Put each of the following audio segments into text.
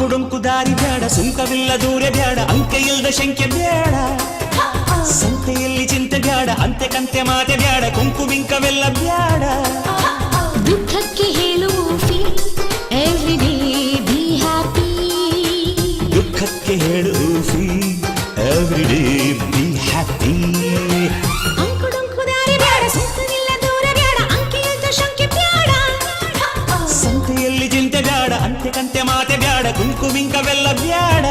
ಅಂಕುಡೊಂಕು ದಾರಿ ಬ್ಯಾಡ, ಸುಂಕವಿಲ್ಲ ದೂರ ಬ್ಯಾಡ, ಅಂಕೆ ಇಲ್ದ ಶಂಕೆ ಬ್ಯಾಡ, ಸಂತೆಯಲ್ಲಿ ಚಿಂತೆ ಬ್ಯಾಡ, ಅಂತೆ ಕಂತೆ ಮಾತೆ ಬ್ಯಾಡ, ಕುಂಕುಮಿಂಕವೆಲ್ಲ ಬ್ಯಾಡ. ದುಃಖಕ್ಕೆ ಹೇಳು ಎವ್ರಿ ಡೇ ಬಿ ಹ್ಯಾಪಿ, ದುಃಖಕ್ಕೆ ಹೇಳು ಎವ್ರಿ ಡೇ ಬಿ ಹ್ಯಾಪಿ. ಅಂಕುಡೊಂಕು ದಾರಿ ಬ್ಯಾಡ, ಸುಂಕವಿಲ್ಲ ದೂರ ಬ್ಯಾಡ, ಅಂಕೆ ಇಲ್ದ ಶಂಕೆ ಬ್ಯಾಡ, ಸಂತೆಯಲ್ಲಿ ಚಿಂತೆ ಬ್ಯಾಡ, ಅಂತೆ ಕಂತೆ ಮಾತೆ ಬ್ಯಾಡ, ಕುಂಕುಮಿಂಕವೆಲ್ಲ ಬ್ಯಾಡ.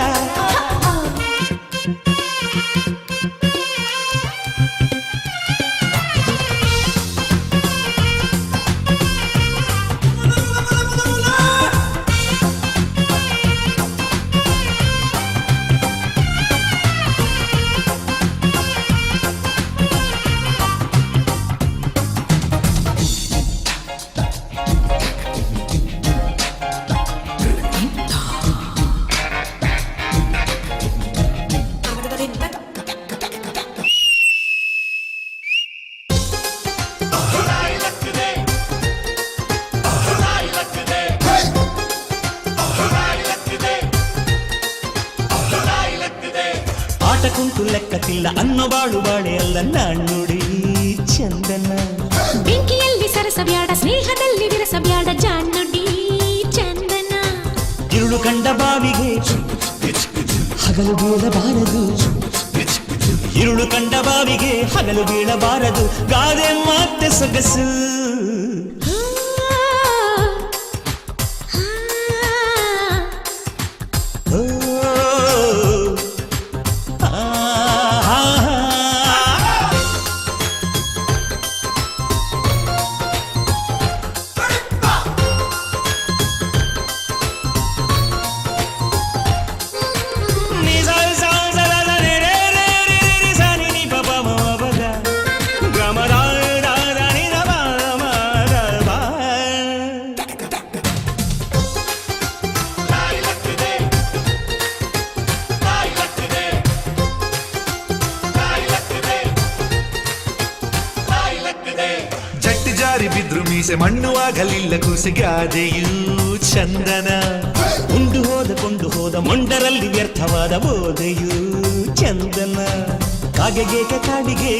ಆಟ ಕುಂಟು ಲೆಕ್ಕಕ್ಕಿಲ್ಲ ಅನ್ನೋ ಬಾಳು ಬಾಳೆ ಅಲ್ಲ ನಾಣ್ಣುಡಿ ಚಂದನ. ಬೆಂಕಿಯಲ್ಲಿ ಸರಸ ಬ್ಯಾಡ, ಸ್ನೇಹದಲ್ಲಿ ವಿರಸ ಬ್ಯಾಡ, ಜಾನುಡಿ ಚಂದನ. ഇരുಳು ಕಂಡ ಬಾವಿಗೆ ಹಗಲು ಬೀಳಬಾರದು, ഇരുಳು ಕಂಡ ಬಾವಿಗೆ ಹಗಲು ಬೀಳಬಾರದು, ಗಾದೆ ಮಾತೆ ಸೊಗಸು. ಜಟ್ಟಿ ಜಾರಿ ಬಿದ್ರು ಮೀಸೆ ಮಣ್ಣುವಾಗಲಿಲ್ಲ ಕೂಸಿಗಾದೆಯೂ ಚಂದನ. ಉಂಡು ಹೋದ ಕೊಂಡು ಹೋದ ಮೊಂಡರಲ್ಲಿ ವ್ಯರ್ಥವಾದ ಬೋಧೆಯೂ ಚಂದನ. ಕಾಗೆಗೇಕೆ ಕಾಡಿಗೆ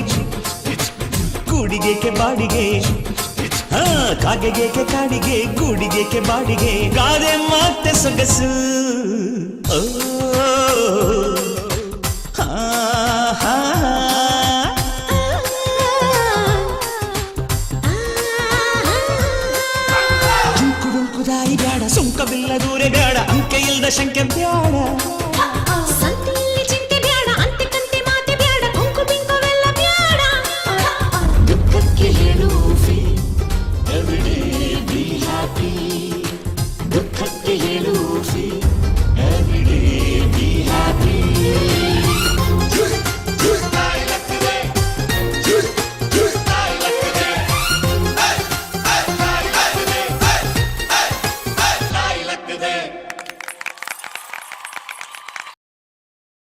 ಕೂಡಿಗೇಕೆ ಬಾಡಿಗೆ, ಕಾಗೆಗೇಕೆ ಕಾಡಿಗೆ ಗೂಡಿಗೇಕೆ ಬಾಡಿಗೆ, ಗಾದೆ ಮಾತೆ ಸೊಗಸು. ಓ ಹಾ ಹಾ ದಾರಿ ಬ್ಯಾಡ, ಸುಂಕವಿಲ್ಲ ದೂರ ಬ್ಯಾಡ, ಅಂಕೆ ಇಲ್ದ ಶಂಕೆ ಬ್ಯಾಡ, ಸಂತೆಯಲ್ಲಿ ಚಿಂತೆ ಬ್ಯಾಡ, ಅಂತೆ ಕಂತೆ ಮಾತೆ ಬ್ಯಾಡ, ಕುಂಕುಮಿಂಕವೆಲ್ಲ ಬ್ಯಾಡ. ದುಃಖಕ್ಕೆ ಹೇಳು ಎವ್ರಿ ಡೇ ಬಿ ಹ್ಯಾಪಿ, ದುಃಖಕ್ಕೆ ಹೇಳು